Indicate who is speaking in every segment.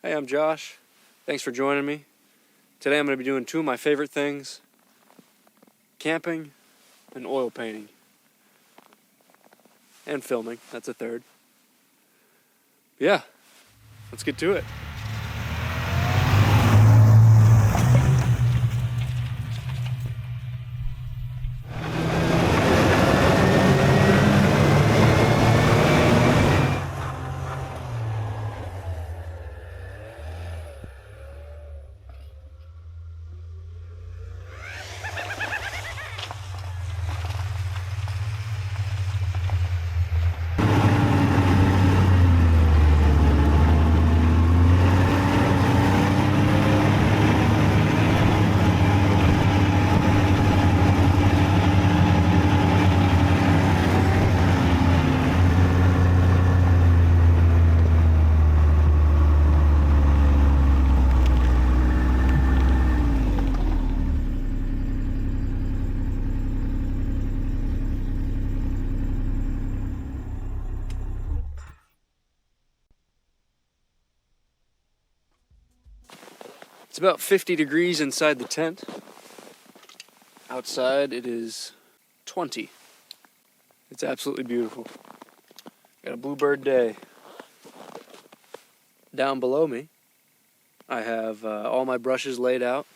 Speaker 1: Hey, I'm Josh. Thanks for joining me. Today I'm going to be doing two of my favorite things: camping and oil painting. And filming, that's a third. Yeah, let's get to it. It's about 50 degrees inside the tent. Outside it is 20. It's absolutely beautiful. Got a bluebird day. Down below me, I have all my brushes laid out.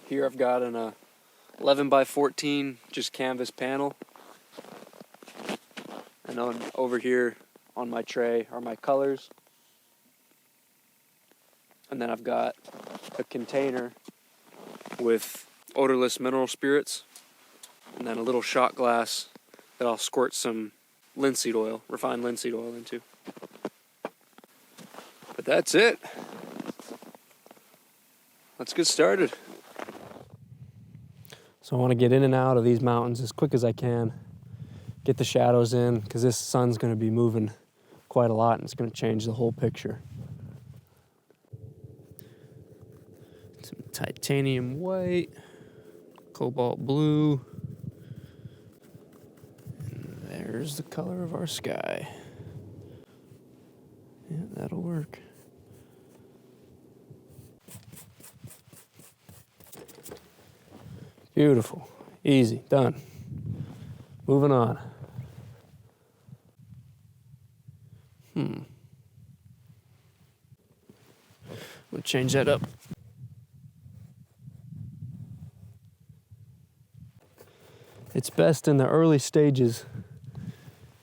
Speaker 1: Here I've got an 11 by 14 just canvas panel. And on over here on my tray are my colors. And then I've got a container with odorless mineral spirits, and then a little shot glass that I'll squirt some linseed oil, refined linseed oil into. But that's it. Let's get started. So I want to get in and out of these mountains as quick as I can. Get the shadows in, because this sun's going to be moving quite a lot and it's going to change the whole picture. Some titanium white, cobalt blue, and there's the color of our sky. Yeah, that'll work. Beautiful, easy, done. Moving on. We'll change that up. It's best in the early stages,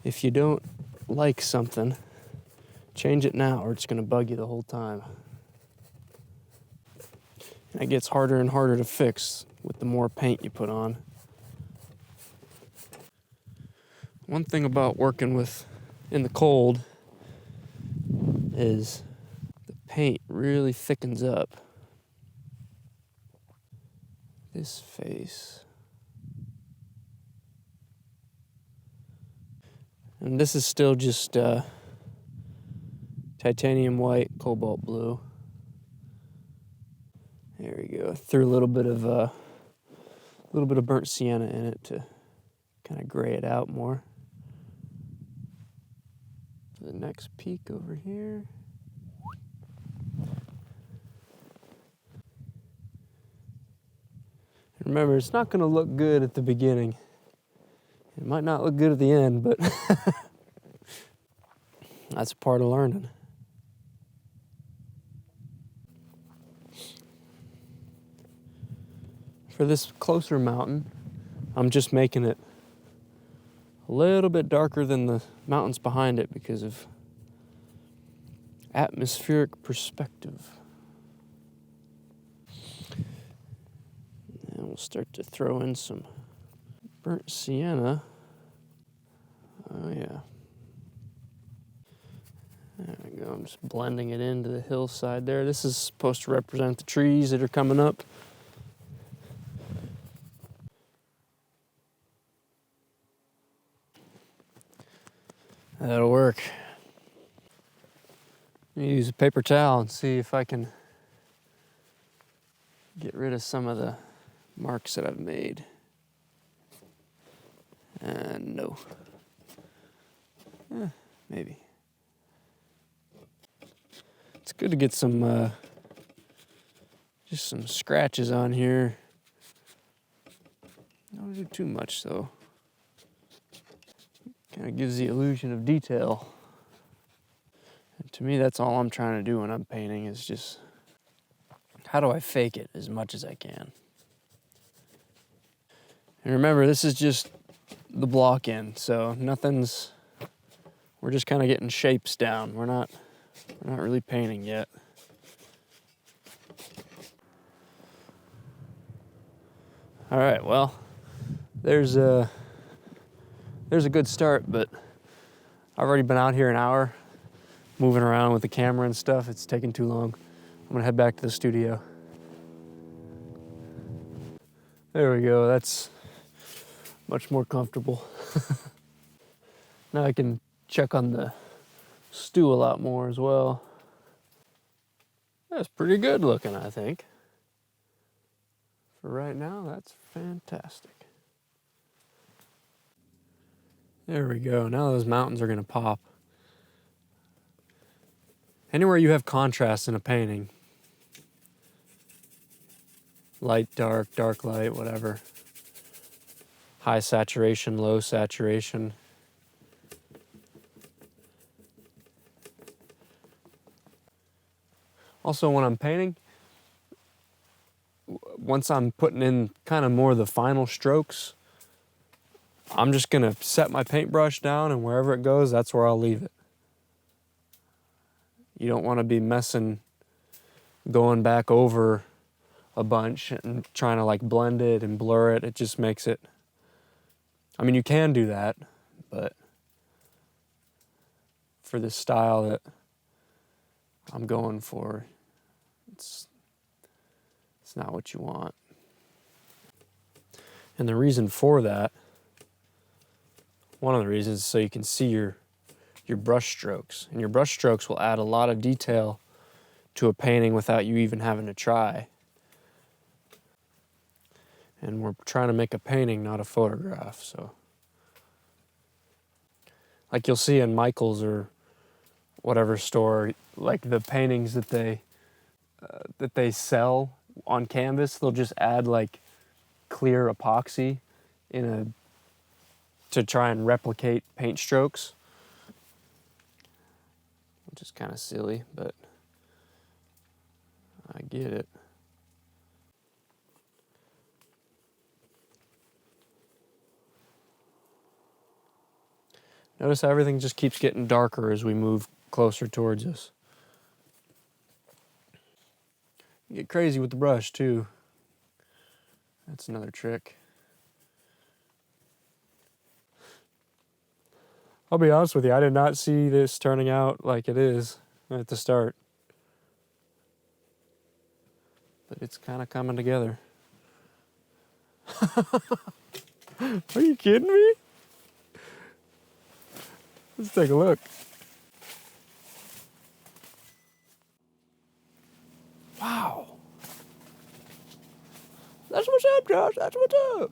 Speaker 1: if you don't like something, change it now or it's going to bug you the whole time. And it gets harder and harder to fix with the more paint you put on. One thing about working with in the cold is the paint really thickens up. This face. And this is still just titanium white, cobalt blue. There we go. Threw a little bit of burnt sienna in it to kind of gray it out more. The next peak over here. And remember, it's not going to look good at the beginning. It might not look good at the end, but that's a part of learning. For this closer mountain, I'm just making it a little bit darker than the mountains behind it because of atmospheric perspective. And we'll start to throw in some burnt sienna. Oh yeah. There we go. I'm just blending it into the hillside there. This is supposed to represent the trees that are coming up. That'll work. I'm gonna use a paper towel and see if I can get rid of some of the marks that I've made. And no. Maybe. It's good to get some, just some scratches on here. Don't do too much though. Kind of gives the illusion of detail. And to me, that's all I'm trying to do when I'm painting is just, how do I fake it as much as I can? And remember, this is just the block end, so we're just kind of getting shapes down. We're not really painting yet. All right, well, there's a good start, but I've already been out here an hour, moving around with the camera and stuff. It's taking too long. I'm gonna head back to the studio. There we go, that's much more comfortable. Now I can check on the stew a lot more as well. That's pretty good looking, I think. For right now, that's fantastic. There we go, now those mountains are gonna pop. Anywhere you have contrast in a painting, light, dark, light, whatever. High saturation, low saturation. Also, when I'm painting, once I'm putting in kind of more of the final strokes, I'm just gonna set my paintbrush down, and wherever it goes, that's where I'll leave it. You don't want to be going back over a bunch and trying to like blend it and blur it. It just makes it, I mean, you can do that, but for this style that I'm going for, it's not what you want. And the reason for that, one of the reasons is so you can see your brush strokes. And your brush strokes will add a lot of detail to a painting without you even having to try. And we're trying to make a painting, not a photograph, so. Like you'll see in Michael's or whatever store, like the paintings that they sell on canvas, they'll just add like clear epoxy to try and replicate paint strokes, which is kind of silly, but I get it. Notice how everything just keeps getting darker as we move closer towards us. You get crazy with the brush too. That's another trick. I'll be honest with you, I did not see this turning out like it is at the start. But it's kind of coming together. Are you kidding me? Let's take a look. Wow. That's what's up, Josh. That's what's up.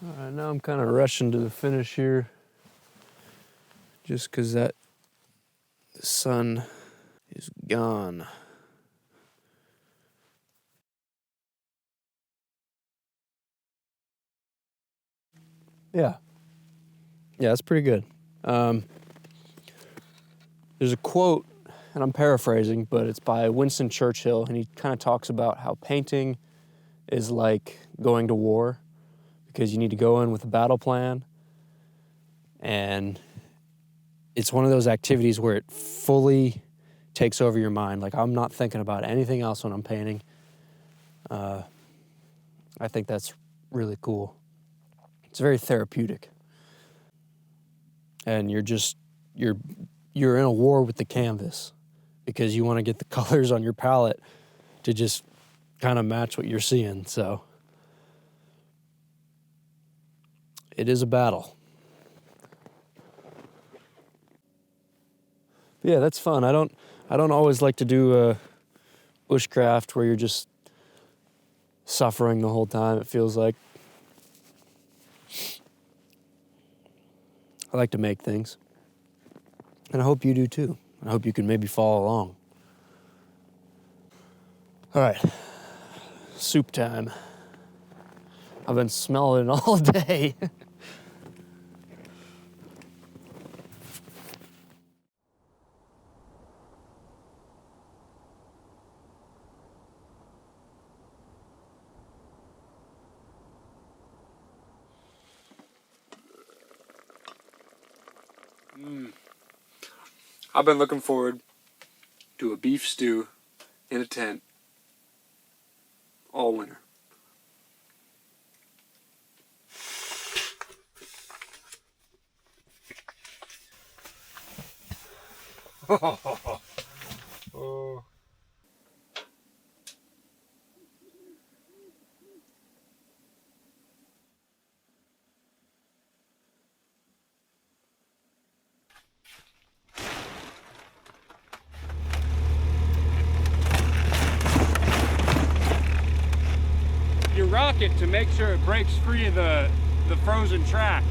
Speaker 1: All right, now I'm kind of rushing to the finish here. Just because the sun is gone. Yeah. Yeah, that's pretty good. There's a quote, and I'm paraphrasing, but it's by Winston Churchill, and he kind of talks about how painting is like going to war, because you need to go in with a battle plan, and it's one of those activities where it fully takes over your mind. Like, I'm not thinking about anything else when I'm painting. I think that's really cool. It's very therapeutic. And you're in a war with the canvas because you want to get the colors on your palette to just kind of match what you're seeing. So it is a battle. Yeah, that's fun. I don't always like to do bushcraft where you're just suffering the whole time, it feels like. I like to make things. And I hope you do too. I hope you can maybe follow along. All right, soup time. I've been smelling it all day. I've been looking forward to a beef stew in a tent all winter. Oh. You rock it to make sure it breaks free of the frozen track.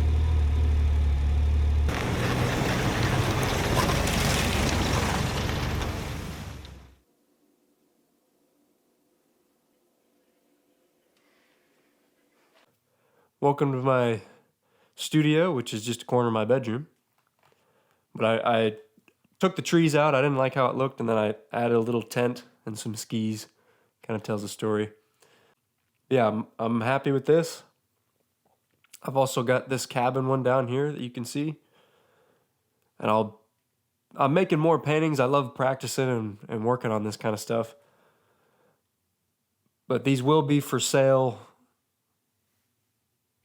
Speaker 1: Welcome to my studio, which is just a corner of my bedroom. But I took the trees out. I didn't like how it looked, and then I added a little tent and some skis. Kind of tells a story. Yeah, I'm happy with this. I've also got this cabin one down here that you can see. And I'm making more paintings. I love practicing and working on this kind of stuff. But these will be for sale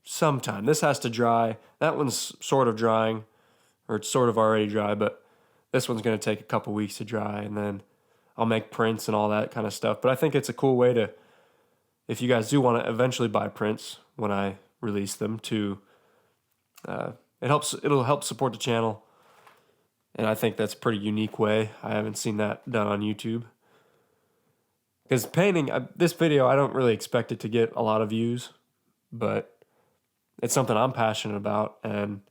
Speaker 1: sometime. This has to dry. That one's sort of drying, or it's sort of already dry, but this one's going to take a couple weeks to dry, and then I'll make prints and all that kind of stuff. But I think it's a cool way to, if you guys do want to eventually buy prints when I release them, it'll help support the channel. And I think that's a pretty unique way. I haven't seen that done on YouTube. Because painting, this video, I don't really expect it to get a lot of views, but it's something I'm passionate about, and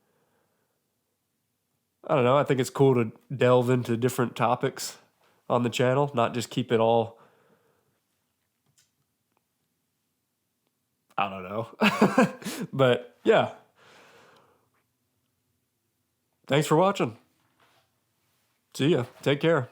Speaker 1: I don't know, I think it's cool to delve into different topics on the channel, not just keep it all, I don't know. But yeah. Thanks for watching. See ya. Take care.